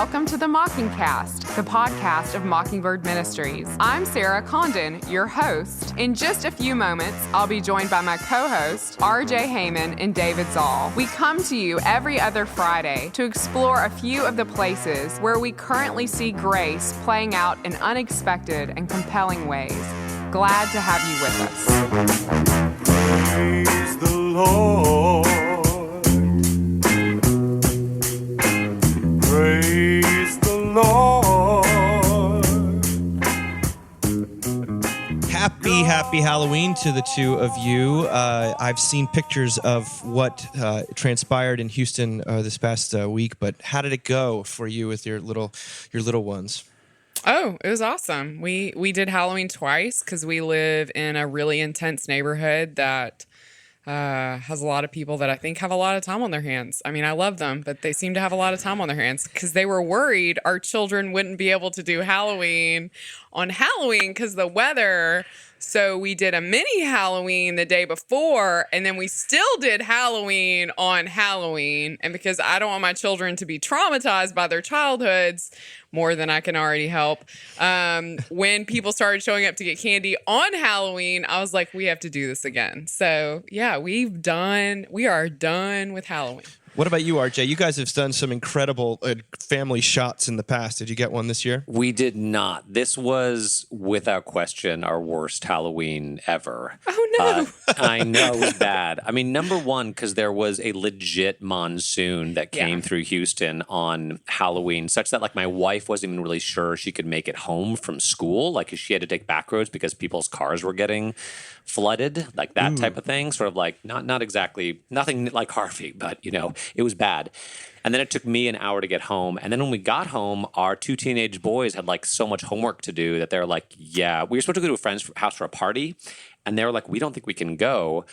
welcome to the Mockingcast, the podcast of Mockingbird Ministries. I'm Sarah Condon, your host. In just a few moments, I'll be joined by my co-host, RJ Heyman and David Zoll. We come to you every other Friday to explore a few of the places where we currently see grace playing out in unexpected and compelling ways. Glad to have you with us. Praise the Lord. Praise the Lord. Happy Halloween to the two of you. I've seen pictures of what transpired in Houston this past week, but how did it go for you with your little ones? Oh, it was awesome. We did Halloween twice because we live in a really intense neighborhood that has a lot of people that I think have a lot of time on their hands. I mean, I love them, but they seem to have a lot of time on their hands because they were worried our children wouldn't be able to do Halloween on Halloween because of the weather. So we did a mini Halloween the day before, and then we still did Halloween on Halloween. And because I don't want my children to be traumatized by their childhoods more than I can already help, when people started showing up to get candy on Halloween, I was like, we have to do this again. So yeah, we are done with Halloween. What about you, RJ? You guys have done some incredible family shots in the past. Did you get one this year? We did not. This was, without question, our worst Halloween ever. Oh, no. I know, it was bad. I mean, number one, because there was a legit monsoon that came through Houston on Halloween, such that, like, my wife wasn't even really sure she could make it home from school. Like, she had to take back roads because people's cars were getting flooded, like that type of thing. Sort of like, not exactly, nothing like Harvey, but, you know, it was bad. And then it took me an hour to get home. And then when we got home, our two teenage boys had like so much homework to do that they're like, yeah, we were supposed to go to a friend's house for a party. And they were like, we don't think we can go.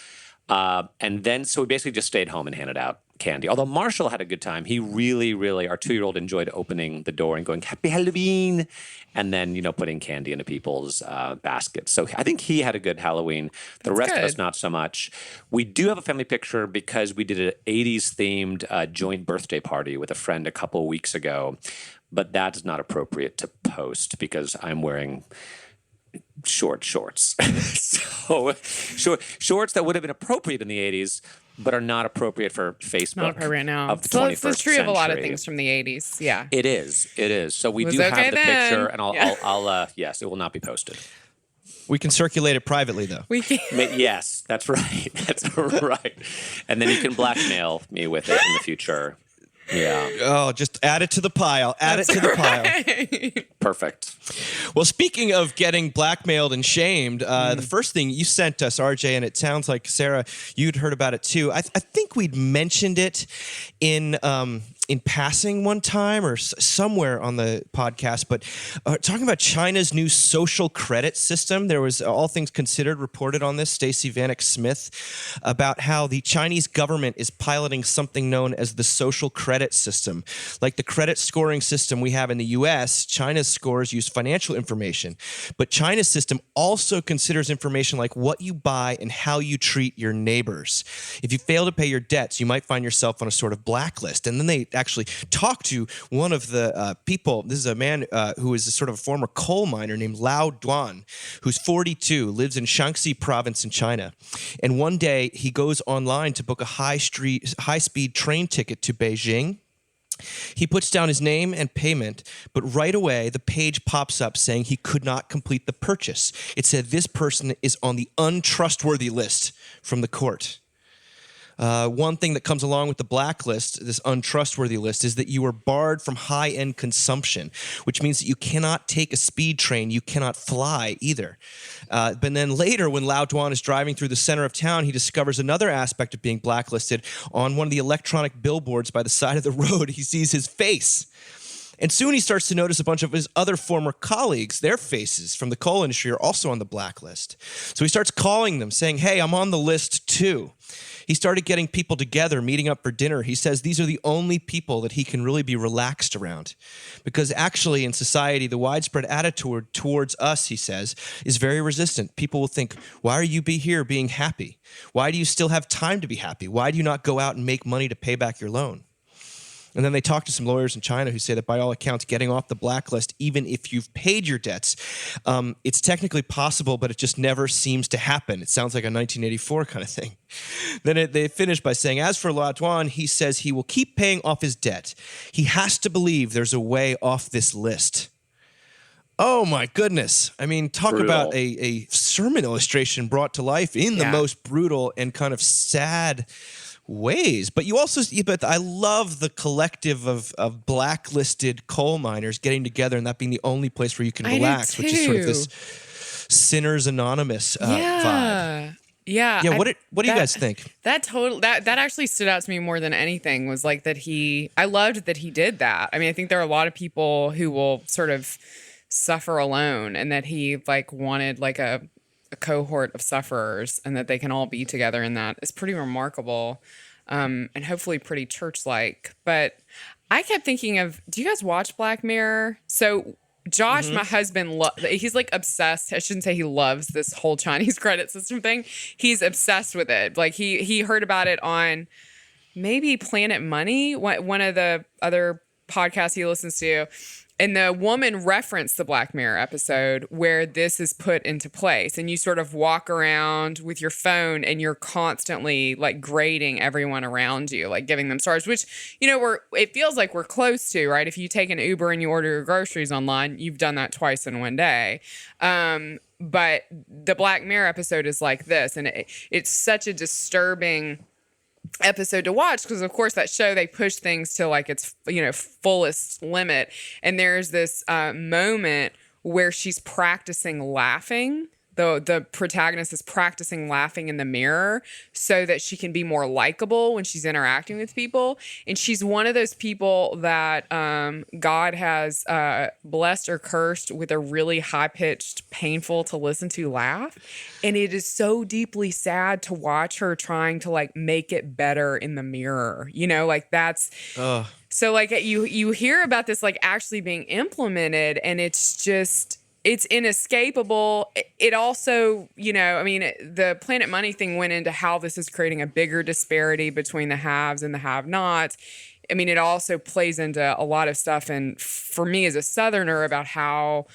And then, so we basically just stayed home and handed out candy. Although Marshall had a good time. He really, our 2-year-old enjoyed opening the door and going, Happy Halloween. And then, you know, putting candy into people's baskets. So I think he had a good Halloween. The rest of us, not so much. We do have a family picture because we did an 80s themed joint birthday party with a friend a couple of weeks ago. But that's not appropriate to post because I'm wearing shorts. So shorts that would have been appropriate in the 80s, but are not appropriate for Facebook. Not appropriate now. Of the So 21st it's true century. of a lot of things from the 80s. Yeah. It is. So we Was do okay have the then. picture, and I'll yes, it will not be posted. We can circulate it privately, though. We can. Yes, that's right. That's right. And then you can blackmail me with it in the future. Yeah. Oh, just add it to the pile. Pile. Perfect. Well, speaking of getting blackmailed and shamed, the first thing you sent us, RJ, and it sounds like, Sarah, you'd heard about it too. I think we'd mentioned it in passing one time or somewhere on the podcast, but talking about China's new social credit system. There was All Things Considered reported on this, Stacey Vanek Smith, about how the Chinese government is piloting something known as the social credit system. Like the credit scoring system we have in the U.S., China's scores use financial information, but China's system also considers information like what you buy and how you treat your neighbors. If you fail to pay your debts, you might find yourself on a sort of blacklist, and then they actually talked to one of the people. This is a man who is a sort of a former coal miner named Lao Duan, who's 42, lives in Shaanxi province in China. And one day he goes online to book a high-speed train ticket to Beijing. He puts down his name and payment, but right away the page pops up saying he could not complete the purchase. It said this person is on the untrustworthy list from the court. One thing that comes along with the blacklist, this untrustworthy list, is that you are barred from high-end consumption, which means that you cannot take a speed train, you cannot fly either. But then later, when Lao Duan is driving through the center of town, he discovers another aspect of being blacklisted. On one of the electronic billboards by the side of the road, he sees his face. And soon he starts to notice a bunch of his other former colleagues, their faces from the coal industry are also on the blacklist. So he starts calling them, saying, hey, I'm on the list too. He started getting people together, meeting up for dinner. He says these are the only people that he can really be relaxed around. Because actually in society, the widespread attitude towards us, he says, is very resistant. People will think, why are you here being happy? Why do you still have time to be happy? Why do you not go out and make money to pay back your loan? And then they talked to some lawyers in China who say that by all accounts, getting off the blacklist, even if you've paid your debts, it's technically possible, but it just never seems to happen. It sounds like a 1984 kind of thing. Then they finish by saying, as for La Duan, he says he will keep paying off his debt. He has to believe there's a way off this list. Oh, my goodness. I mean, talk Brutal. about a sermon illustration brought to life in the Yeah. most brutal and kind of sad ways. But I love the collective of blacklisted coal miners getting together and that being the only place where you can I do relax, which is sort of too. this Sinners Anonymous vibe. Yeah. Yeah, what do you guys think? That actually stood out to me more than anything was like that I loved that he did that. I mean, I think there are a lot of people who will sort of suffer alone and that he like wanted like a cohort of sufferers and that they can all be together in that is pretty remarkable. And hopefully pretty church-like. But I kept thinking of, do you guys watch Black Mirror? So Josh, my husband, he's like obsessed. I shouldn't say he loves this whole Chinese credit system thing. He's obsessed with it. Like he heard about it on maybe Planet Money, one of the other podcasts he listens to. And the woman referenced the Black Mirror episode where this is put into place. And you sort of walk around with your phone and you're constantly like grading everyone around you, like giving them stars, which, it feels like we're close to, right? If you take an Uber and you order your groceries online, you've done that twice in one day. But the Black Mirror episode is like this. And it's such a disturbing episode to watch because of course that show they push things to like its fullest limit, and there's this moment where she's practicing laughing. The protagonist is practicing laughing in the mirror so that she can be more likable when she's interacting with people. And she's one of those people that God has blessed or cursed with a really high-pitched, painful to listen to laugh. And it is so deeply sad to watch her trying to like make it better in the mirror. That's... So like you hear about this like actually being implemented, and it's inescapable. It also, the Planet Money thing went into how this is creating a bigger disparity between the haves and the have-nots. I mean, it also plays into a lot of stuff. And for me as a Southerner about how,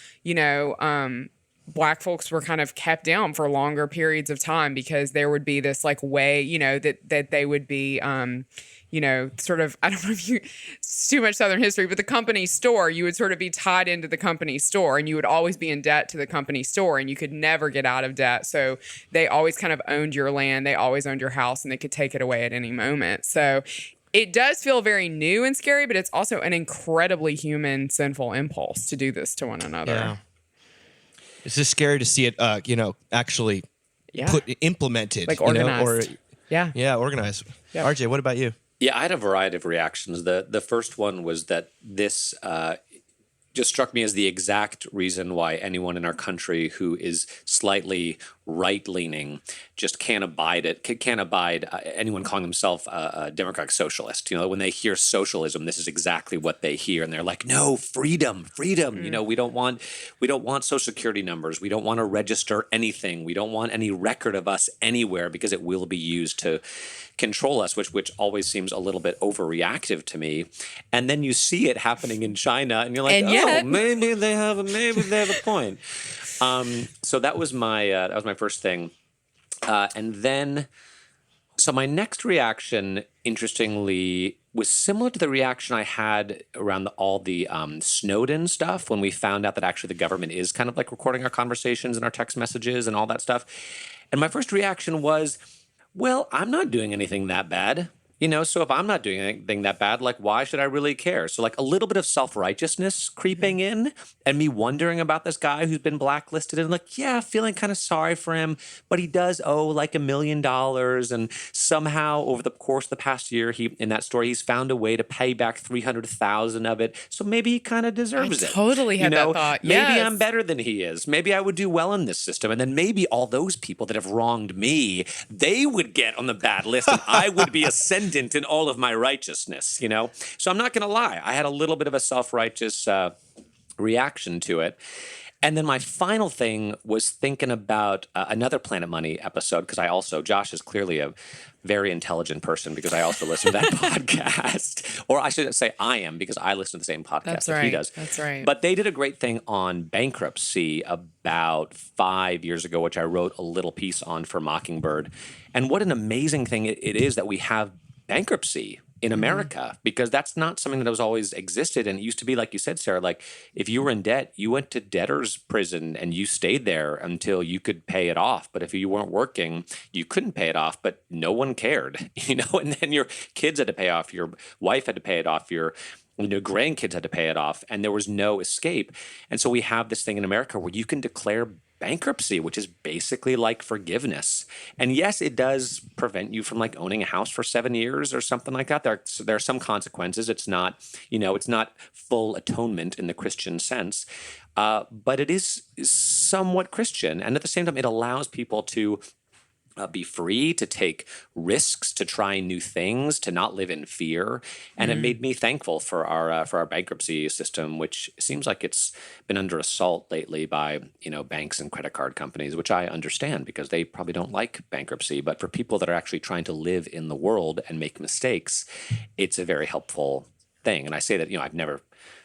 Black folks were kind of kept down for longer periods of time because there would be this like way, that they would be, sort of, I don't know if it's too much Southern history, but the company store, you would sort of be tied into the company store and you would always be in debt to the company store and you could never get out of debt. So they always kind of owned your land. They always owned your house and they could take it away at any moment. So it does feel very new and scary, but it's also an incredibly human, sinful impulse to do this to one another. Yeah. It's just scary to see it, actually implemented. Like organized. Organized. Yeah. RJ, what about you? Yeah, I had a variety of reactions. The first one was that this just struck me as the exact reason why anyone in our country who is slightly right-leaning just can't abide anyone calling himself a democratic socialist. When they hear socialism, this is exactly what they hear, and they're like, "No, freedom. We don't want social security numbers. We don't want to register anything. We don't want any record of us anywhere because it will be used to control us," which always seems a little bit overreactive to me. And then you see it happening in China, and you're like, maybe they have a point. So that was my first thing, and then so my next reaction, interestingly, was similar to the reaction I had around all the Snowden stuff when we found out that actually the government is kind of like recording our conversations and our text messages and all that stuff. And my first reaction was, well, I'm not doing anything that bad. So if I'm not doing anything that bad, like, why should I really care? So like a little bit of self-righteousness creeping in and me wondering about this guy who's been blacklisted and like, yeah, feeling kind of sorry for him, but he does owe like $1 million. And somehow over the course of the past year, in that story, he's found a way to pay back 300,000 of it. So maybe he kind of deserves it. Totally had that thought. Maybe I'm better than he is. Maybe I would do well in this system. And then maybe all those people that have wronged me, they would get on the bad list and I would be ascendant in all of my righteousness, So I'm not going to lie. I had a little bit of a self-righteous reaction to it. And then my final thing was thinking about another Planet Money episode because Josh is clearly a very intelligent person because I also listen to that podcast. Or I should say I am because I listen to the same podcast That's that he right. does. That's right. But they did a great thing on bankruptcy about 5 years ago, which I wrote a little piece on for Mockingbird. And what an amazing thing it is that we have bankruptcy in America, because that's not something that has always existed. And it used to be, like you said, Sarah, like if you were in debt, you went to debtor's prison and you stayed there until you could pay it off. But if you weren't working, you couldn't pay it off, but no one cared, and then your kids had to pay off, your wife had to pay it off, your grandkids had to pay it off, and there was no escape. And so we have this thing in America where you can declare bankruptcy, which is basically like forgiveness. And yes, it does prevent you from like owning a house for 7 years or something like that. There are some consequences. It's not, it's not full atonement in the Christian sense, but it is somewhat Christian. And at the same time, it allows people to be free to take risks, to try new things, to not live in fear. And it made me thankful for our bankruptcy system, which seems like it's been under assault lately by, banks and credit card companies, which I understand because they probably don't like bankruptcy. But for people that are actually trying to live in the world and make mistakes, it's a very helpful thing. And I say that, I've never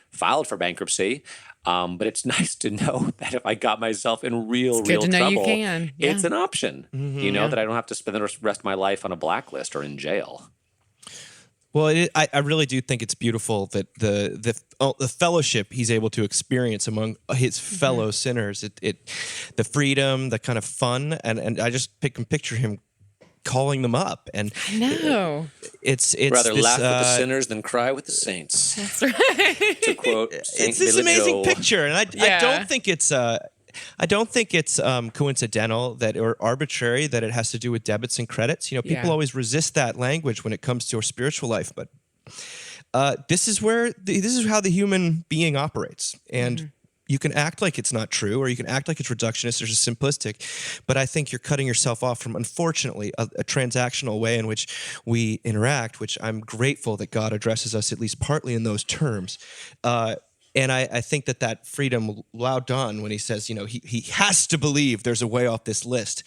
filed for bankruptcy. But it's nice to know that if I got myself in real to know trouble, you can. Yeah. it's an option, that I don't have to spend the rest of my life on a blacklist or in jail. Well, I really do think it's beautiful that the fellowship he's able to experience among his fellow sinners, the freedom, the kind of fun, and I just picture him calling them up, and No. it's Rather this, laugh with the sinners than cry with the saints. That's right. To quote Saint it's this Billy amazing Joel. picture, and I don't think it's coincidental or arbitrary that it has to do with debits and credits. People Yeah. always resist that language when it comes to our spiritual life, but this is how the human being operates, and you can act like it's not true, or you can act like it's reductionist or just simplistic, but I think you're cutting yourself off from, unfortunately, a transactional way in which we interact, which I'm grateful that God addresses us at least partly in those terms. And I think that freedom loud done when he says, he has to believe there's a way off this list.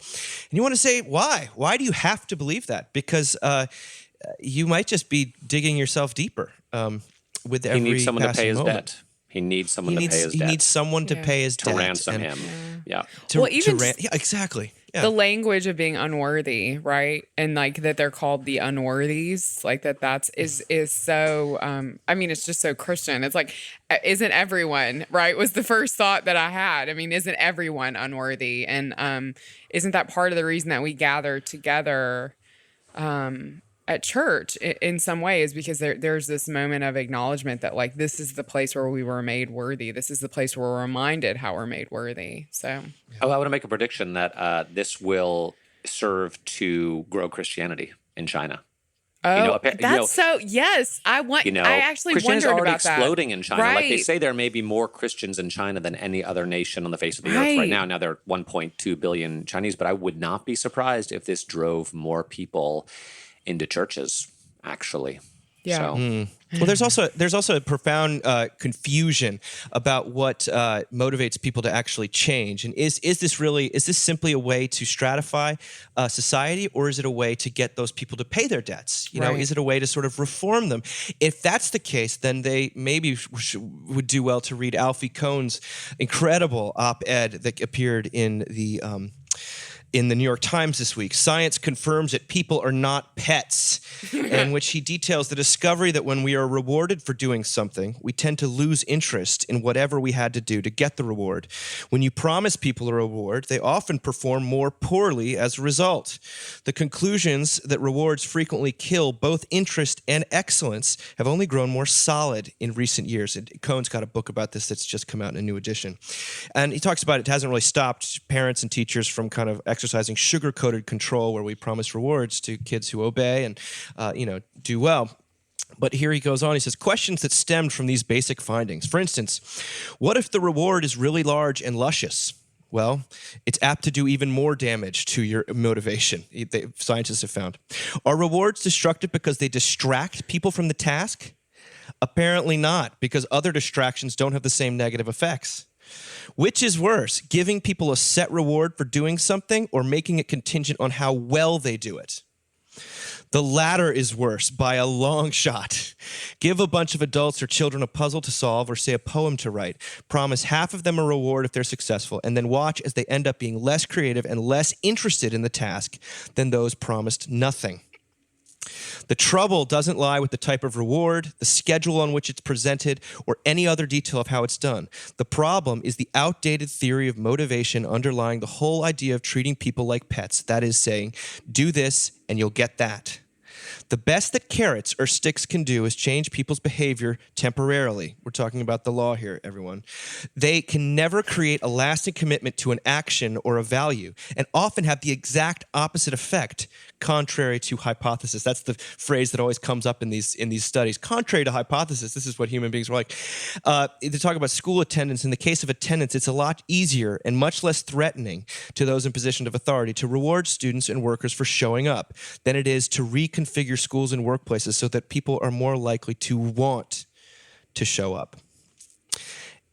And you want to say, why? Why do you have to believe that? Because you might just be digging yourself deeper with every He needs someone to passing pay his moment. debt. He needs someone to pay his He debt. needs someone to Yeah. pay his to debt. ransom and him. Yeah. Well, even just yeah, exactly. Yeah. the language of being unworthy, right? And like that they're called the unworthies, like is so it's just so Christian. It's like, isn't everyone, right? Was the first thought that I had. I mean, isn't everyone unworthy? And isn't that part of the reason that we gather together at church in some ways, because there's this moment of acknowledgement that like this is the place where we were made worthy. This is the place where we're reminded how we're made worthy. So I want to make a prediction that this will serve to grow Christianity in China. Yes. I actually Christianity is wondered already about that. exploding in China. Like they Right. say, there may be more Christians in China than any other nation on the face of the earth right Right. now. Now there are 1.2 billion Chinese, but I would not be surprised if this drove more people into churches, actually. Yeah. So, Well, there's also a profound confusion about what motivates people to actually change, and is this simply a way to stratify society, or is it a way to get those people to pay their debts? Right. Is it a way to sort of reform them? If that's the case, then they maybe would do well to read Alfie Kohn's incredible op-ed that appeared in the New York Times this week. Science confirms that people are not pets, in which he details the discovery that when we are rewarded for doing something, we tend to lose interest in whatever we had to do to get the reward. When you promise people a reward, they often perform more poorly as a result. The conclusions that rewards frequently kill both interest and excellence have only grown more solid in recent years. And Cohn's got a book about this that's just come out in a new edition. And he talks about it hasn't really stopped parents and teachers from kind of exercising sugar-coated control, where we promise rewards to kids who obey and do well. But here he goes on. He says, questions that stemmed from these basic findings. For instance, what if the reward is really large and luscious? Well, it's apt to do even more damage to your motivation, scientists have found. Are rewards destructive because they distract people from the task? Apparently not, because other distractions don't have the same negative effects. Which is worse, giving people a set reward for doing something or making it contingent on how well they do it? The latter is worse by a long shot. Give a bunch of adults or children a puzzle to solve or say a poem to write. Promise half of them a reward if they're successful, and then watch as they end up being less creative and less interested in the task than those promised nothing. The trouble doesn't lie with the type of reward, the schedule on which it's presented, or any other detail of how it's done. The problem is the outdated theory of motivation underlying the whole idea of treating people like pets. That is saying, do this and you'll get that. The best that carrots or sticks can do is change people's behavior temporarily. We're talking about the law here, everyone. They can never create a lasting commitment to an action or a value, and often have the exact opposite effect, contrary to hypothesis. That's the phrase that always comes up in these studies. Contrary to hypothesis, this is what human beings are like. They talk about school attendance. In the case of attendance, it's a lot easier and much less threatening to those in position of authority to reward students and workers for showing up than it is to reconfigure schools and workplaces so that people are more likely to want to show up.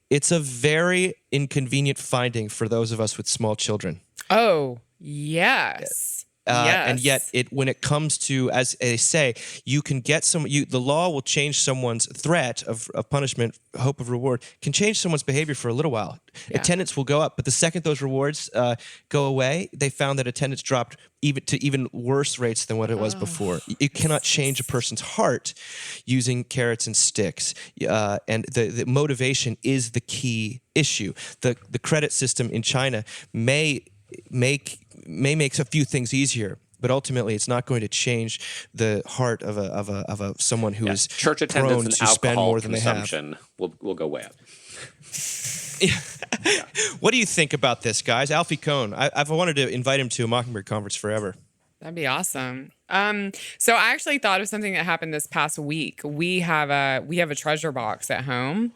It's a very inconvenient finding for those of us with small children. Oh, yes. Yes. And yet, when it comes to, as they say, you can get the law will change someone's threat of punishment, hope of reward, can change someone's behavior for a little while. Yeah. Attendance will go up, but the second those rewards go away, they found that attendance dropped even worse rates than what it was before. You cannot change a person's heart using carrots and sticks, and the motivation is the key issue. The credit system in China may make a few things easier, but ultimately it's not going to change the heart of someone who is church attendance and to spend alcohol more than consumption will go way up. Yeah. What do you think about this, guys? Alfie Kohn. I've wanted to invite him to a Mockingbird conference forever. That'd be awesome. So I actually thought of something that happened this past week. We have a treasure box at home.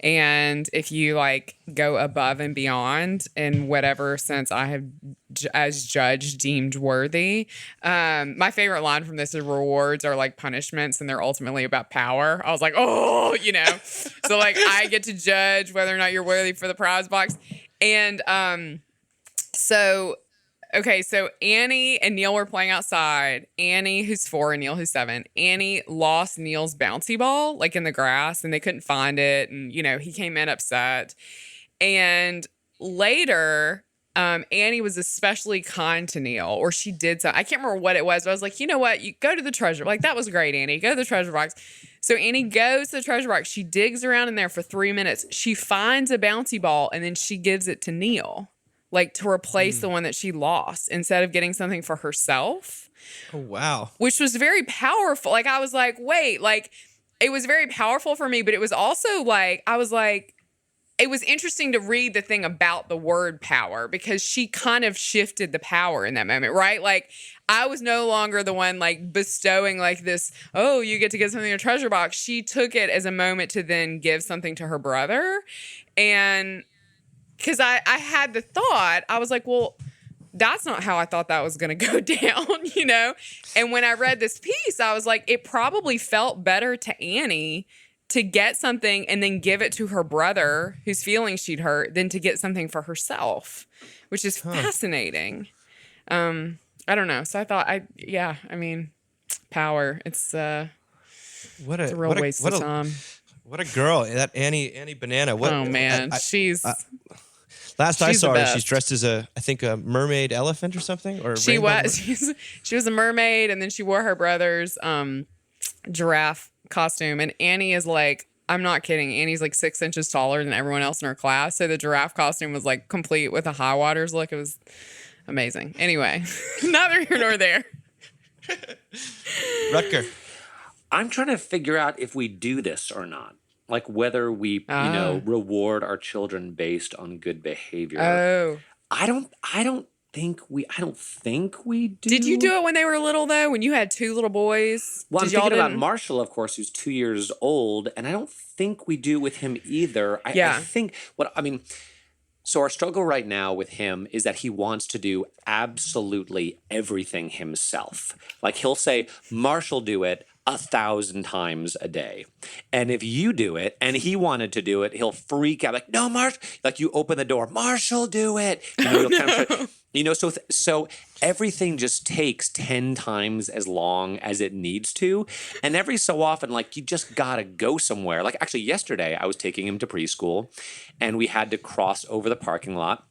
And if you go above and beyond in whatever sense I have as judge deemed worthy, my favorite line from this is rewards are like punishments and they're ultimately about power. I was like, oh, so I get to judge whether or not you're worthy for the prize box. And so Annie and Neil were playing outside. Annie, who's 4, and Neil, who's 7. Annie lost Neil's bouncy ball, in the grass, and they couldn't find it. And, he came in upset. And later, Annie was especially kind to Neil, or she did something. I can't remember what it was, but I was like, you know what? You go to the treasure. That was great, Annie. Go to the treasure box. So Annie goes to the treasure box. She digs around in there for 3 minutes. She finds a bouncy ball, and then she gives it to Neil. To replace the one that she lost instead of getting something for herself. Oh, wow. Which was very powerful. I was like, wait, it was very powerful for me, but it was also I was like, it was interesting to read the thing about the word power because she kind of shifted the power in that moment, right? I was no longer the one bestowing this, oh, you get to get something in a treasure box. She took it as a moment to then give something to her brother. And because I had the thought, I was like, well, that's not how I thought that was going to go down, And when I read this piece, I was like, it probably felt better to Annie to get something and then give it to her brother whose feelings she'd hurt than to get something for herself, which is fascinating. I don't know. So I thought, power. It's a real waste of time. What a girl, that Annie Banana. Oh man, last I saw her, she's dressed as a mermaid elephant or something. Or she was a mermaid, and then she wore her brother's giraffe costume. And Annie is I'm not kidding. Annie's 6 inches taller than everyone else in her class. So the giraffe costume was complete with a high waters look. It was amazing. Anyway, neither here nor there. Rutger. I'm trying to figure out if we do this or not. Whether we, reward our children based on good behavior. Oh. I don't think we do. Did you do it when they were little though? When you had 2 little boys? Well, I'm thinking about Marshall, of course, who's 2 years old, and I don't think we do with him either. I think so our struggle right now with him is that he wants to do absolutely everything himself. He'll say, Marshall, do it 1,000 times a day. And if you do it and he wanted to do it, he'll freak out like, no, Marshall, like you open the door, Marshall, do it. You'll kind of try, so everything just takes 10 times as long as it needs to. And every so often, like you just got to go somewhere. Like actually yesterday, I was taking him to preschool and we had to cross over the parking lot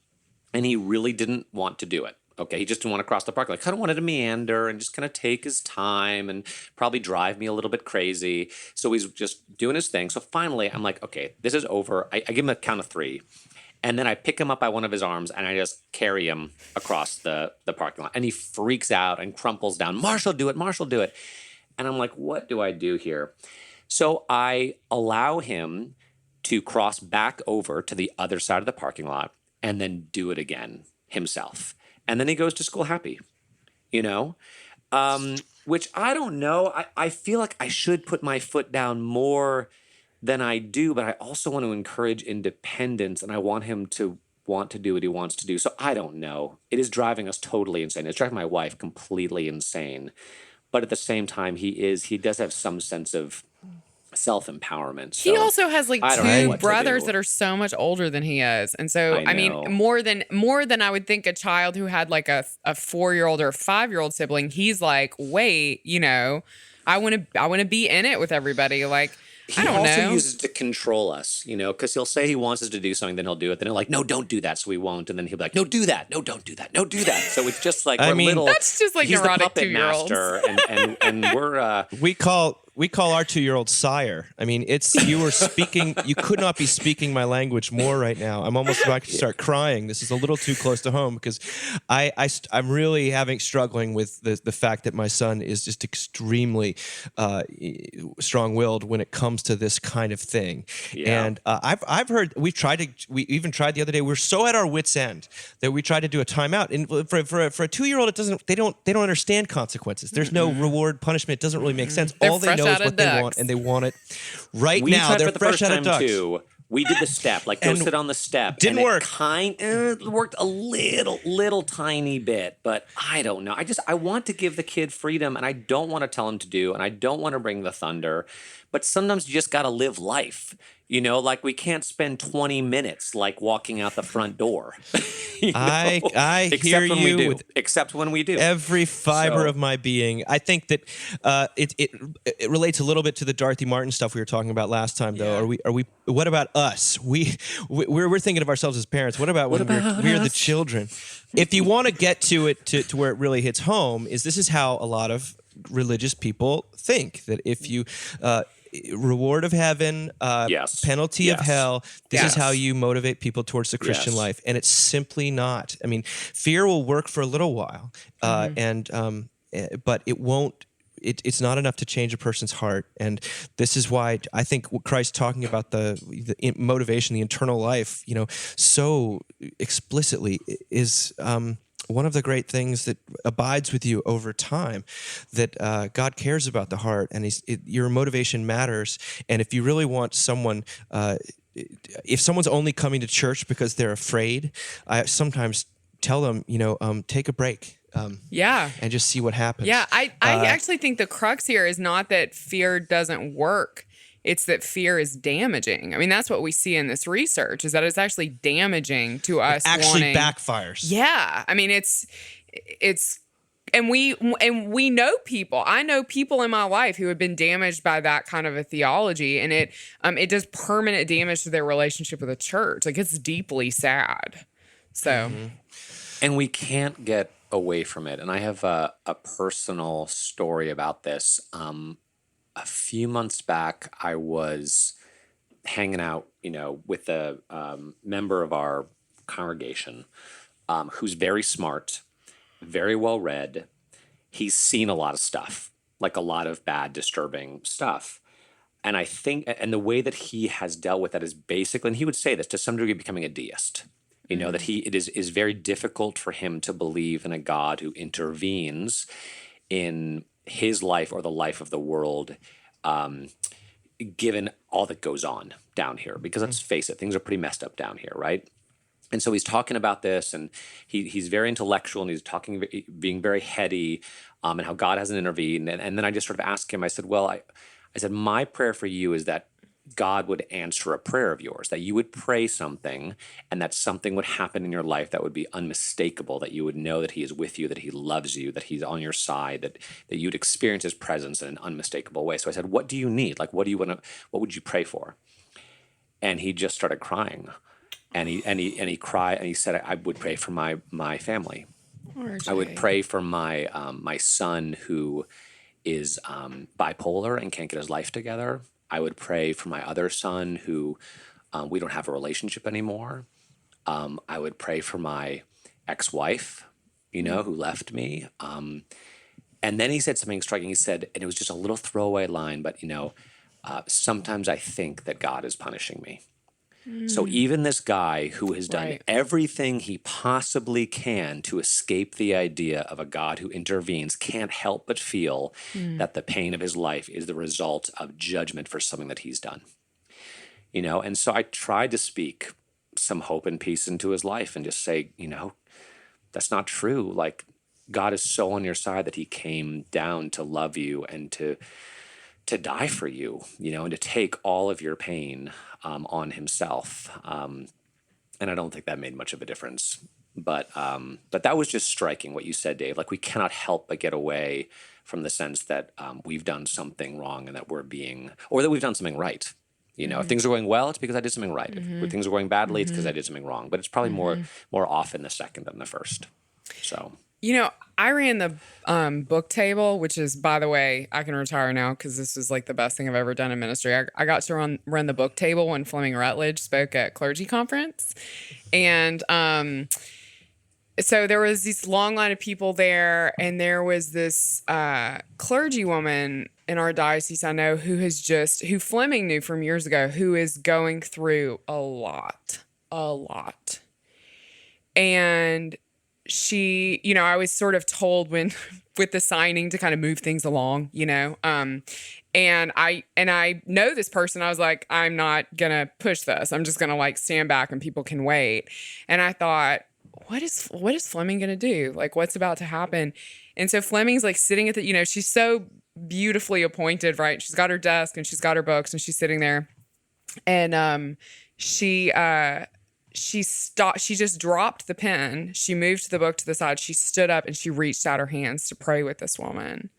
and he really didn't want to do it. Okay, he just didn't want to cross the parking lot. Kind of wanted to meander and just kind of take his time and probably drive me a little bit crazy. So he's just doing his thing. So finally, I'm like, okay, this is over. I give him a count of 3. And then I pick him up by one of his arms and I just carry him across the parking lot. And he freaks out and crumples down. Marshall, do it. Marshall, do it. And I'm like, what do I do here? So I allow him to cross back over to the other side of the parking lot and then do it again himself. And then he goes to school happy, which I don't know. I feel like I should put my foot down more than I do, but I also want to encourage independence and I want him to want to do what he wants to do. So I don't know. It is driving us totally insane. It's driving my wife completely insane. But at the same time, he does have some sense of self-empowerment. So he also has like I don't know 2 what to brothers do. that are so much older than he is. And so, I I mean, know. more than I would think a child who had like a 4-year-old or a 5-year-old sibling, he's like, wait, I want to be in it with everybody. Like, I He don't also know. uses it to control us, because he'll say he wants us to do something, then he'll do it. Then he'll like, no, don't do that, so we won't. And then he'll be like, no, do that. No, don't do that. No, do that. So it's just like I we're mean, little. That's just like he's neurotic the puppet 2-year-olds. master, and we're We call our 2-year-old sire. I mean, you were speaking. You could not be speaking my language more right now. I'm almost about to start crying. This is a little too close to home because I'm really struggling with the fact that my son is just extremely strong-willed when it comes to this kind of thing. Yeah. And I've heard we even tried the other day. We're so at our wits' end that we tried to do a timeout. And for a 2-year-old, they don't understand consequences. There's no reward punishment. It doesn't really make sense. They're All they fresh know out is of what they want, ducks. and they want it right we now. tried They're for the fresh first out time of ducks. too. We did the step, like go And sit on the step. didn't and work. It worked a little tiny bit, but I don't know. I want to give the kid freedom, and I don't want to tell him to do, and I don't want to bring the thunder. But sometimes you just got to live life. Like we can't spend 20 minutes like walking out the front door. I Except hear when you we do. with Except when we do. every fiber So- of my being. I think that it relates a little bit to the Dorothy Martin stuff we were talking about last time, though. Yeah. Are we? What about us? We're thinking of ourselves as parents. What about when we're the children? If you want to get to it to where it really hits home, this is how a lot of religious people think that if you reward of heaven, Yes. penalty of Yes. hell. This is Yes. how you motivate people towards the Christian Yes. life, and it's simply not. I mean, fear will work for a little while, but it won't. It's not enough to change a person's heart, and this is why I think what Christ talking about the motivation, the internal life, so explicitly is. One of the great things that abides with you over time, that God cares about the heart, and your motivation matters. And if you really want someone, if someone's only coming to church because they're afraid, I sometimes tell them, take a break. Yeah. And just see what happens. Yeah, I actually think the crux here is not that fear doesn't work. It's that fear is damaging. I mean, that's what we see in this research, is that it's actually damaging to us. Actually backfires. Yeah. I mean, it's and we know people. I know people in my life who have been damaged by that kind of a theology, and it does permanent damage to their relationship with the church. Like, it's deeply sad. So And we can't get away from it. And I have a personal story about this. A few months back, I was hanging out, with a member of our congregation who's very smart, very well read. He's seen a lot of stuff, like a lot of bad, disturbing stuff. And I think, and the way that he has dealt with that is basically, and he would say this to some degree, becoming a deist. That it is very difficult for him to believe in a God who intervenes in his life or the life of the world, given all that goes on down here. Because let's face it, things are pretty messed up down here, right? And so he's talking about this, and he's very intellectual, and he's being very heady, and how God hasn't intervened. And then I just sort of asked him, I said, well, I said, my prayer for you is that God would answer a prayer of yours, that you would pray something and that something would happen in your life that would be unmistakable, that you would know that he is with you, that he loves you, that he's on your side, that you'd experience his presence in an unmistakable way. So I said, what do you need? Like, what would you pray for? And he just started crying. And he cried and he said, I would pray for my family. I would pray for my my son who is bipolar and can't get his life together. I would pray for my other son who we don't have a relationship anymore. I would pray for my ex-wife, who left me. And then he said something striking. He said, and it was just a little throwaway line, but sometimes I think that God is punishing me. So even this guy who has done everything he possibly can to escape the idea of a God who intervenes can't help but feel that the pain of his life is the result of judgment for something that he's done. And so I tried to speak some hope and peace into his life and just say, that's not true. Like, God is so on your side that he came down to love you and to die for you, and to take all of your pain on himself. And I don't think that made much of a difference. But that was just striking what you said, Dave. Like, we cannot help but get away from the sense that we've done something wrong and that or that we've done something right. If things are going well, it's because I did something right. If things are going badly, it's because I did something wrong. But it's probably more often the second than the first. So. I ran the book table, which is, by the way, I can retire now because this was like the best thing I've ever done in ministry. I got to run the book table when Fleming Rutledge spoke at clergy conference. And so there was this long line of people there, and there was this clergy woman in our diocese I know who Fleming knew from years ago, who is going through a lot. And she, I was sort of told with the signing to kind of move things along, and I know this person. I was like, I'm not going to push this. I'm just going to like stand back and people can wait. And I thought, what is Fleming going to do? Like, what's about to happen? And so Fleming's like sitting at she's so beautifully appointed, right? She's got her desk and she's got her books and she's sitting there. And she stopped. She just dropped the pen. She moved the book to the side. She stood up and she reached out her hands to pray with this woman.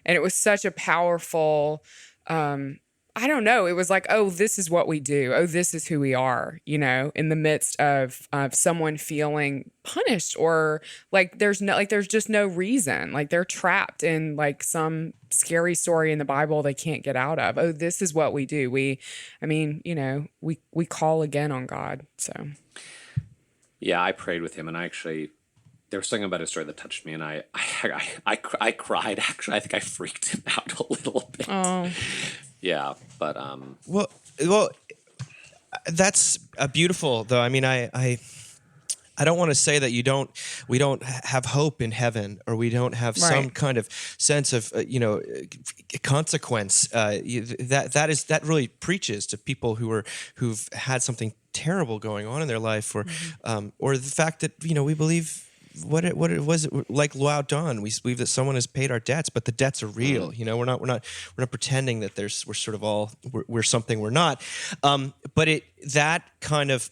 And it was such a powerful, I don't know. It was like, oh, this is what we do. Oh, this is who we are, in the midst of someone feeling punished or like there's just no reason. Like they're trapped in like some scary story in the Bible they can't get out of. Oh, this is what we do. We call again on God. So. Yeah, I prayed with him, and there was something about his story that touched me, and I cried. Actually, I think I freaked him out a little bit. Oh. Yeah, but Well, that's beautiful, though. I mean, I don't want to say that we don't have hope in heaven, or we don't have some kind of sense of consequence. That really preaches to people who've had something terrible going on in their life, or the fact that we believe. What it was like Lao Dawn. We believe that someone has paid our debts, but the debts are real. We're not pretending that we're something we're not. But that kind of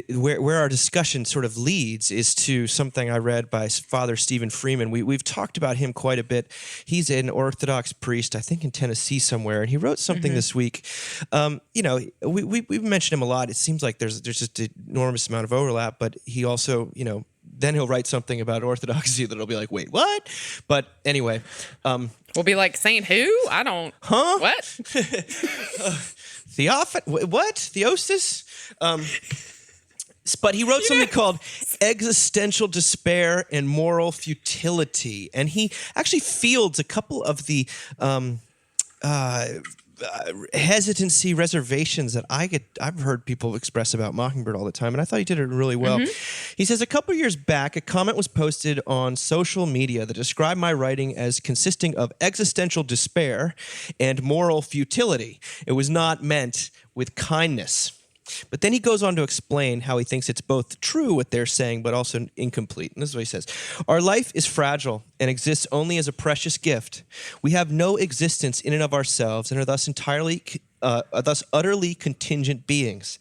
where our discussion sort of leads is to something I read by Father Stephen Freeman. We've talked about him quite a bit. He's an Orthodox priest, I think in Tennessee somewhere, and he wrote something this week. We've mentioned him a lot. It seems like there's just an enormous amount of overlap, but he also, then he'll write something about Orthodoxy that'll be like, wait, what? But anyway. We'll be like, Saint who? I don't. Huh? What? What? Theosis? But he wrote something called Existential Despair and Moral Futility. And he actually fields a couple of the hesitancy, reservations that I've heard people express about Mockingbird all the time, and I thought he did it really well. He says, a couple years back, a comment was posted on social media that described my writing as consisting of existential despair and moral futility. It was not meant with kindness. But then he goes on to explain how he thinks it's both true what they're saying, but also incomplete. And this is what he says. Our life is fragile and exists only as a precious gift. We have no existence in and of ourselves and are thus entirely thus utterly contingent beings.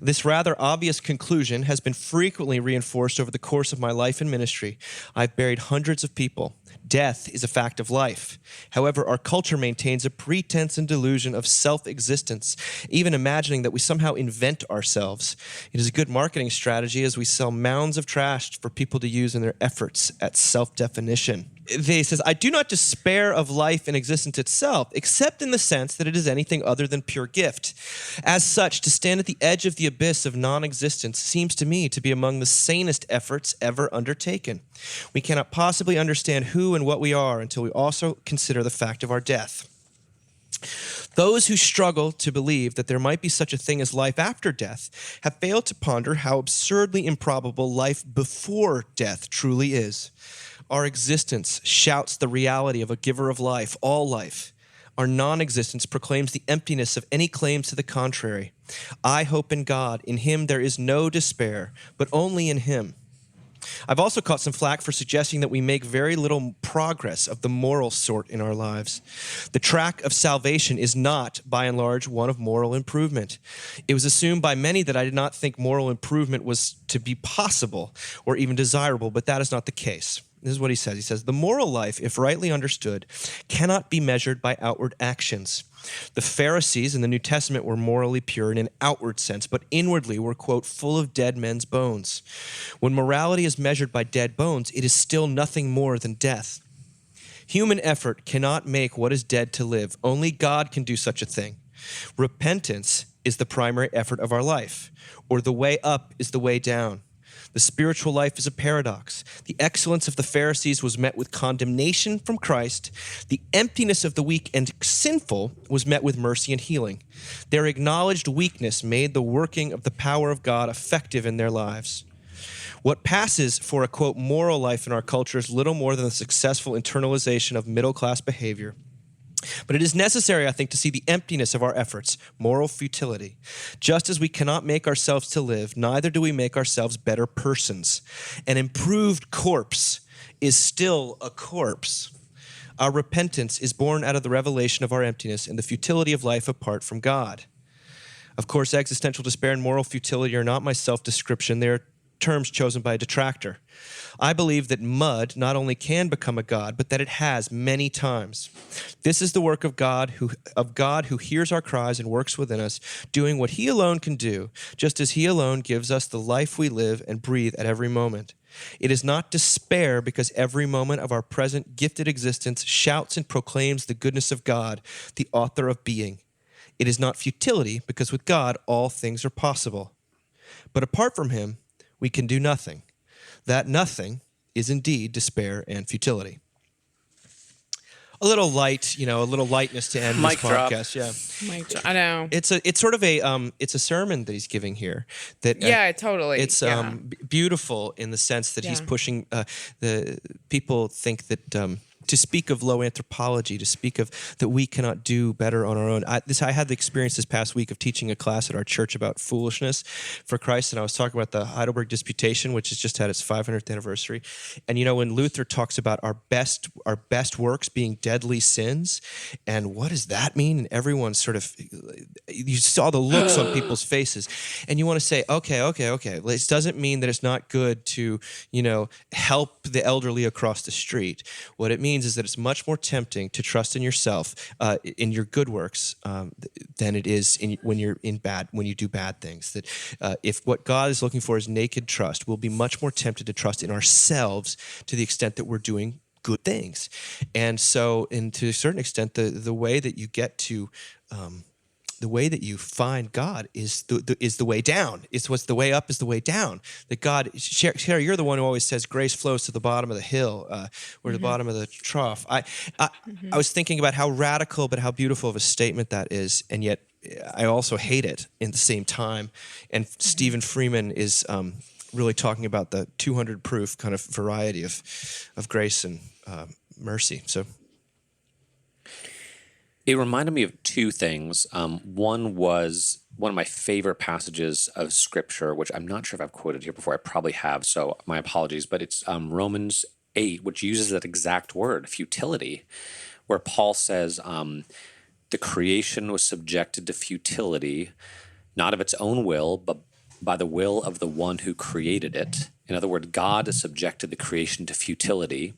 This rather obvious conclusion has been frequently reinforced over the course of my life and ministry. I've buried hundreds of people. Death is a fact of life. However, our culture maintains a pretense and delusion of self-existence, even imagining that we somehow invent ourselves. It is a good marketing strategy as we sell mounds of trash for people to use in their efforts at self-definition. He says, I do not despair of life and existence itself, except in the sense that it is anything other than pure gift. As such, to stand at the edge of the abyss of non-existence seems to me to be among the sanest efforts ever undertaken. We cannot possibly understand who and what we are until we also consider the fact of our death. Those who struggle to believe that there might be such a thing as life after death have failed to ponder how absurdly improbable life before death truly is. Our existence shouts the reality of a giver of life, all life. Our non-existence proclaims the emptiness of any claims to the contrary. I hope in God. In him there is no despair, but only in him. I've also caught some flack for suggesting that we make very little progress of the moral sort in our lives. The track of salvation is not, by and large, one of moral improvement. It was assumed by many that I did not think moral improvement was to be possible or even desirable, but that is not the case. This is what he says. He says, the moral life, if rightly understood, cannot be measured by outward actions. The Pharisees in the New Testament were morally pure in an outward sense, but inwardly were, quote, full of dead men's bones. When morality is measured by dead bones, it is still nothing more than death. Human effort cannot make what is dead to live. Only God can do such a thing. Repentance is the primary effort of our life, or the way up is the way down. The spiritual life is a paradox. The excellence of the Pharisees was met with condemnation from Christ. The emptiness of the weak and sinful was met with mercy and healing. Their acknowledged weakness made the working of the power of God effective in their lives. What passes for a, quote, moral life in our culture is little more than the successful internalization of middle-class behavior. But it is necessary, I think, to see the emptiness of our efforts, moral futility. Just as we cannot make ourselves to live, neither do we make ourselves better persons. An improved corpse is still a corpse. Our repentance is born out of the revelation of our emptiness and the futility of life apart from God. Of course, existential despair and moral futility are not my self-description. They are terms chosen by a detractor. I believe that mud not only can become a god, but that it has many times. This is the work of God who hears our cries and works within us, doing what he alone can do, just as he alone gives us the life we live and breathe at every moment. It is not despair because every moment of our present gifted existence shouts and proclaims the goodness of God, the author of being. It is not futility because with God all things are possible. But apart from him, we can do nothing. That nothing is indeed despair and futility. A little light, a little lightness to end Mic this drop. podcast. Yeah, I know. it's sort of a sermon that he's giving here. That Yeah, totally. It's Yeah. beautiful in the sense that he's Yeah. pushing. The people think that. To speak of low anthropology, to speak of that we cannot do better on our own. I had the experience this past week of teaching a class at our church about foolishness for Christ, and I was talking about the Heidelberg Disputation, which has just had its 500th anniversary. And when Luther talks about our best works being deadly sins, and what does that mean? And everyone sort of, you saw the looks on people's faces, and you want to say, okay. This doesn't mean that it's not good to, help the elderly across the street. What it means is that it's much more tempting to trust in yourself, in your good works, than it is when you do bad things. That if what God is looking for is naked trust, we'll be much more tempted to trust in ourselves to the extent that we're doing good things. And so, to a certain extent, the way that you get to the way that you find God is the way down. It's what's the way up is the way down. That God, Sherry, you're the one who always says grace flows to the bottom of the hill, or the bottom of the trough. I was thinking about how radical but how beautiful of a statement that is, and yet I also hate it in the same time. And Stephen Freeman is really talking about the 200 proof kind of variety of grace and mercy. So. It reminded me of two things. One was one of my favorite passages of Scripture, which I'm not sure if I've quoted here before. I probably have, so my apologies. But it's Romans 8, which uses that exact word, futility, where Paul says, the creation was subjected to futility, not of its own will, but by the will of the one who created it. In other words, God subjected the creation to futility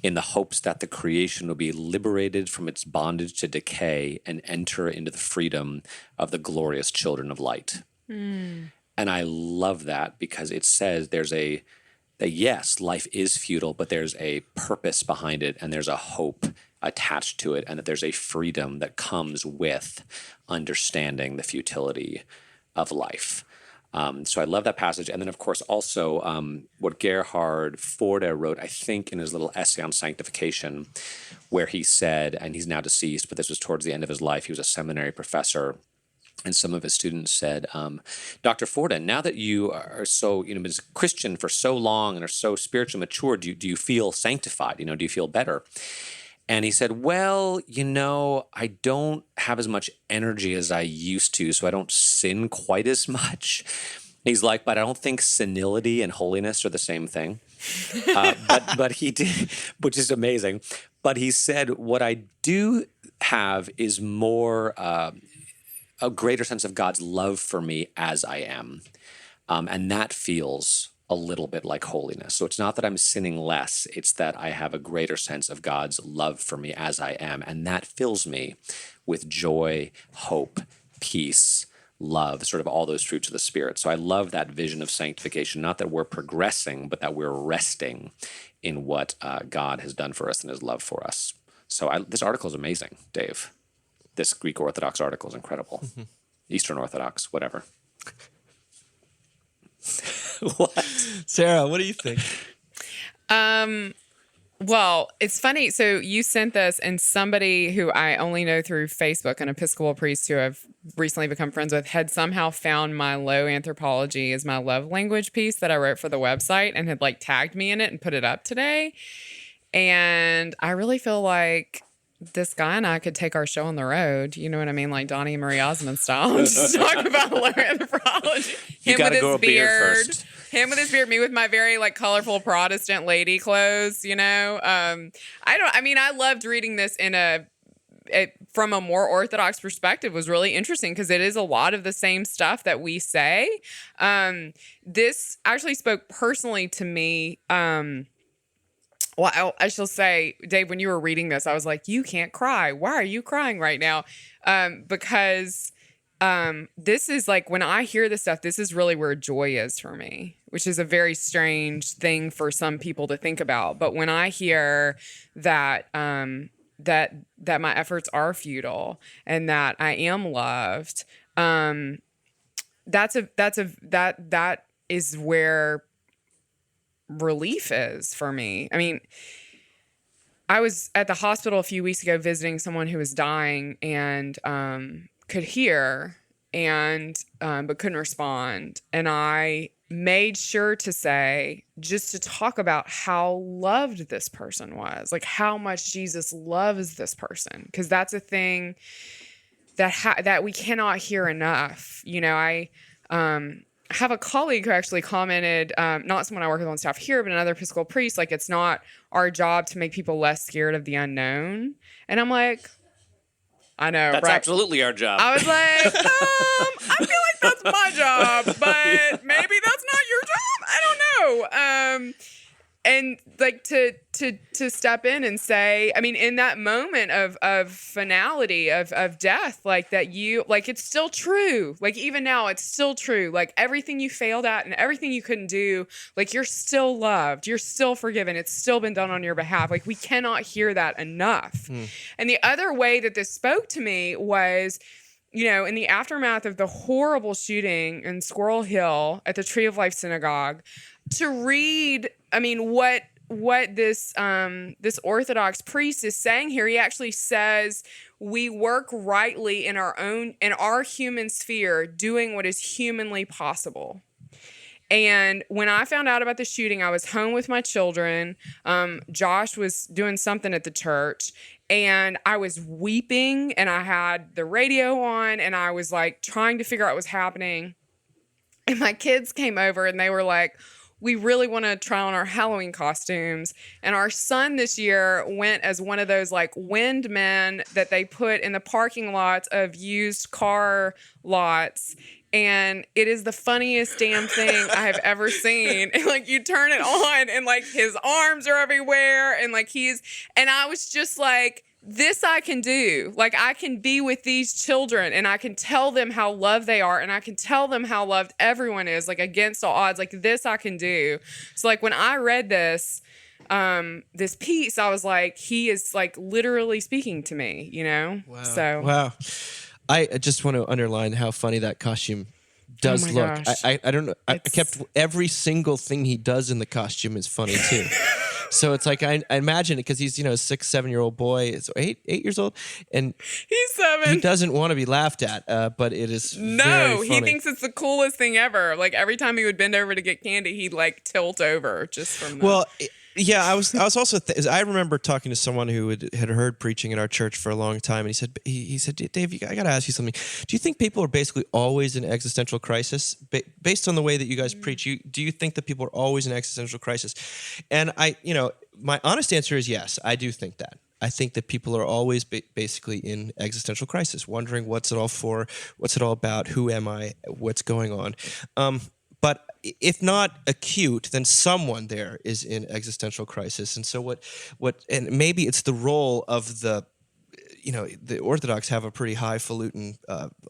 in the hopes that the creation will be liberated from its bondage to decay and enter into the freedom of the glorious children of light. And I love that because it says that yes, life is futile, but there's a purpose behind it and there's a hope attached to it, and that there's a freedom that comes with understanding the futility of life. So I love that passage. And then, of course, also what Gerhard Forde wrote, I think, in his little essay on sanctification, where he said, and he's now deceased, but this was towards the end of his life, he was a seminary professor, and some of his students said, Dr. Forde, now that you are so, been a Christian for so long and are so spiritually mature, do you feel sanctified? Do you feel better? And he said, well, I don't have as much energy as I used to, so I don't sin quite as much. He's like, but I don't think senility and holiness are the same thing. But he did, which is amazing. But he said, what I do have is more a greater sense of God's love for me as I am. And that feels a little bit like holiness. So it's not that I'm sinning less, it's that I have a greater sense of God's love for me as I am. And that fills me with joy, hope, peace, love, sort of all those fruits of the Spirit. So I love that vision of sanctification, not that we're progressing, but that we're resting in what God has done for us and his love for us. So this article is amazing, Dave. This Greek Orthodox article is incredible. Eastern Orthodox, whatever. What? Sarah, what do you think? Well, it's funny. So you sent this, and somebody who I only know through Facebook, an Episcopal priest who I've recently become friends with, had somehow found my low anthropology as my love language piece that I wrote for the website and had tagged me in it and put it up today. And I really feel like this guy and I could take our show on the road. You know what I mean? Like Donnie and Marie Osmond style. And just talk about low anthropology. You gotta grow a beard first. Him with his beard, me with my very colorful Protestant lady clothes, I loved reading this from a more Orthodox perspective. Was really interesting because it is a lot of the same stuff that we say. This actually spoke personally to me. Well, I shall say, Dave, when you were reading this, I was like, you can't cry. Why are you crying right now? Because this is when I hear this stuff, this is really where joy is for me, which is a very strange thing for some people to think about. But when I hear that that my efforts are futile and that I am loved, that is where relief is for me. I mean, I was at the hospital a few weeks ago visiting someone who was dying and could hear and but couldn't respond. And I made sure to say, just to talk about how loved this person was, how much Jesus loves this person, because that's a thing that we cannot hear enough. I have a colleague who actually commented, not someone I work with on staff here, but another Episcopal priest, it's not our job to make people less scared of the unknown. And I'm like, I know, that's right? Absolutely our job. I was like, I feel like that's my job, but maybe that's not your job. I don't know. And to step in and say, I mean, in that moment of finality, of death, that you, it's still true. Even now, it's still true. Everything you failed at and everything you couldn't do, you're still loved. You're still forgiven. It's still been done on your behalf. We cannot hear that enough. And the other way that this spoke to me was, in the aftermath of the horrible shooting in Squirrel Hill at the Tree of Life Synagogue, to read, what this Orthodox priest is saying here. He actually says we work rightly in our human sphere, doing what is humanly possible. And when I found out about the shooting, I was home with my children. Josh was doing something at the church, and I was weeping, and I had the radio on, and I was trying to figure out what was happening. And my kids came over, and they were like, we really want to try on our Halloween costumes. And our son this year went as one of those like windmen that they put in the parking lots of used car lots. And it is the funniest damn thing I have ever seen. And like you turn it on and like his arms are everywhere. And like and I was just like, this I can do. Like I can be with these children and I can tell them how loved they are and I can tell them how loved everyone is, like against all odds. Like this I can do. So like when I read this piece, I was like, he is like literally speaking to me, you know? Wow. So wow. I just want to underline how funny that costume does Oh my look. gosh. I don't know. I kept every single thing he does in the costume is funny too. So it's like I imagine it because he's 6, 7-year-old boy, so 8 years old, and he's 7. he doesn't want to be laughed at, but it is very No, funny. he thinks it's the coolest thing ever. Like every time he would bend over to get candy, he'd like tilt over just from the... Well, yeah, I was also I remember talking to someone who had heard preaching at our church for a long time, and he said, Dave, I got to ask you something. Do you think people are basically always in existential crisis based on the way that you guys preach? Do you think that people are always in existential crisis? And my honest answer is yes, I do think that. I think that people are always basically in existential crisis, wondering what's it all for, what's it all about, who am I, what's going on. But if not acute, then someone there is in existential crisis. And so and maybe it's the role of the Orthodox have a pretty highfalutin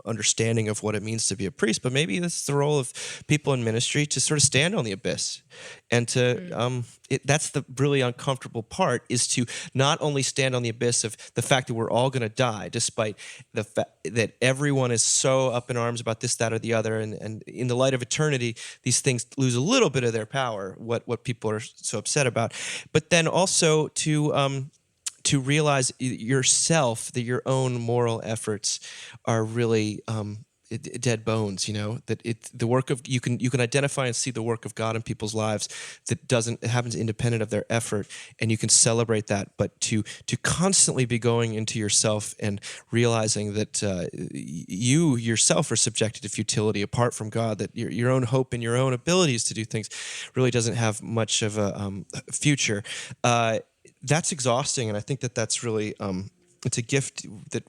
understanding of what it means to be a priest, but maybe it's the role of people in ministry to sort of stand on the abyss and to, that's the really uncomfortable part, is to not only stand on the abyss of the fact that we're all going to die, despite the fact that everyone is so up in arms about this, that, or the other. And in the light of eternity, these things lose a little bit of their power, what people are so upset about, but then also to realize yourself, that your own moral efforts are really dead bones. That the work of you can identify and see the work of God in people's lives it happens independent of their effort, and you can celebrate that. But to constantly be going into yourself and realizing that you yourself are subjected to futility apart from God, that your own hope and your own abilities to do things really doesn't have much of a future. That's exhausting, and I think that that's really it's a gift that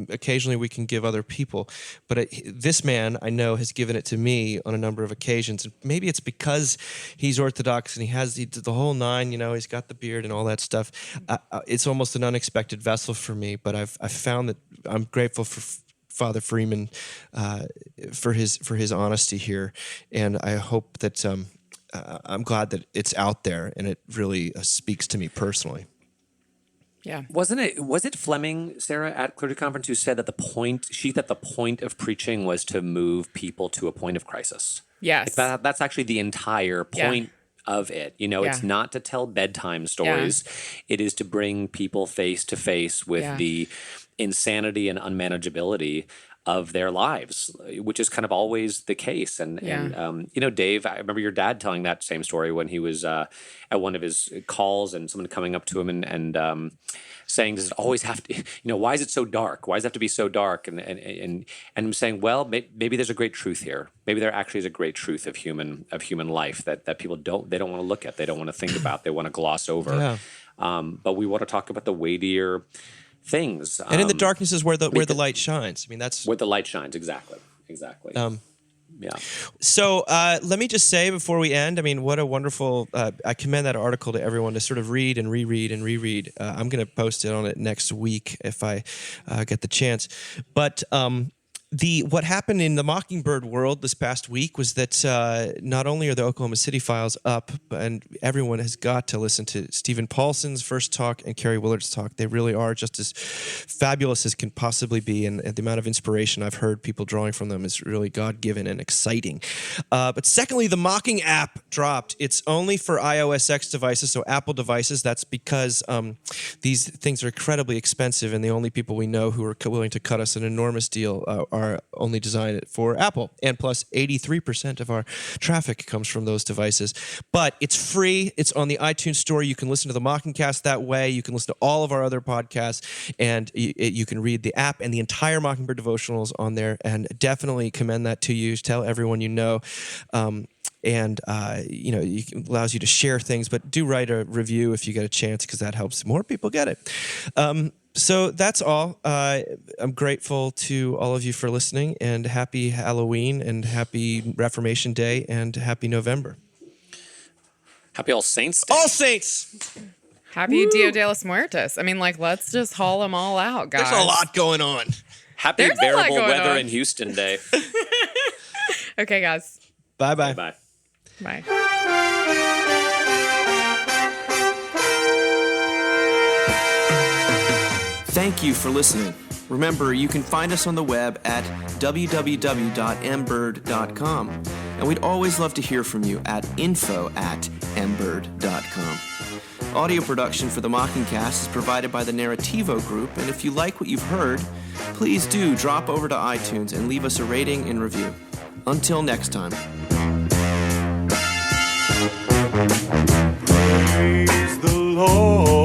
occasionally we can give other people. But this man, I know, has given it to me on a number of occasions. And maybe it's because he's Orthodox and he has the whole nine, he's got the beard and all that stuff. It's almost an unexpected vessel for me, but I've found that I'm grateful for Father Freeman for his honesty here. And I hope that... I'm glad that it's out there and it really speaks to me personally. Yeah. Was it Fleming, Sarah, at Clergy Conference who said that the point of preaching was to move people to a point of crisis? Yes. That's actually the entire point of it. It's not to tell bedtime stories. It is to bring people face to face with the insanity and unmanageability of their lives, which is kind of always the case. And Dave, I remember your dad telling that same story when he was at one of his calls and someone coming up to him and saying, does it always have to, why is it so dark? Why does it have to be so dark? And I'm saying, well, maybe there's a great truth here. Maybe there actually is a great truth of human life that people don't want to look at. They don't want to think about. They want to gloss over. Yeah. But we want to talk about the weightier things, and in the darkness is where the light shines. I mean, that's where the light shines. Exactly. Yeah. So let me just say before we end, I mean, what a wonderful. I commend that article to everyone to sort of read and reread and reread. I'm going to post it on it next week if I get the chance. But what happened in the Mockingbird world this past week was that not only are the Oklahoma City files up, and everyone has got to listen to Stephen Paulson's first talk and Carrie Willard's talk. They really are just as fabulous as can possibly be, and the amount of inspiration I've heard people drawing from them is really God-given and exciting. But secondly, the Mocking app dropped. It's only for iOS X devices, so Apple devices. That's because these things are incredibly expensive, and the only people we know who are willing to cut us an enormous deal are only designed for Apple. And plus, 83% of our traffic comes from those devices. But it's free. It's on the iTunes Store. You can listen to the Mockingcast that way. You can listen to all of our other podcasts, and you can read the app and the entire Mockingbird devotionals on there. And definitely commend that to you. Tell everyone you know. and allows you to share things. But do write a review if you get a chance, because that helps more people get it. So that's all. I'm grateful to all of you for listening, and happy Halloween, and happy Reformation Day, and happy November. Happy All Saints Day. All Saints! Happy Dia de los Muertos. I mean, let's just haul them all out, guys. There's a lot going on. Happy There's a lot bearable going weather on. in Houston Day. Okay, guys. Bye-bye. Bye. Bye. Thank you for listening. Remember, you can find us on the web at www.mbird.com. And we'd always love to hear from you at info@mbird.com. Audio production for the Mockingcast is provided by the Narrativo Group, and if you like what you've heard, please do drop over to iTunes and leave us a rating and review. Until next time. Praise the Lord.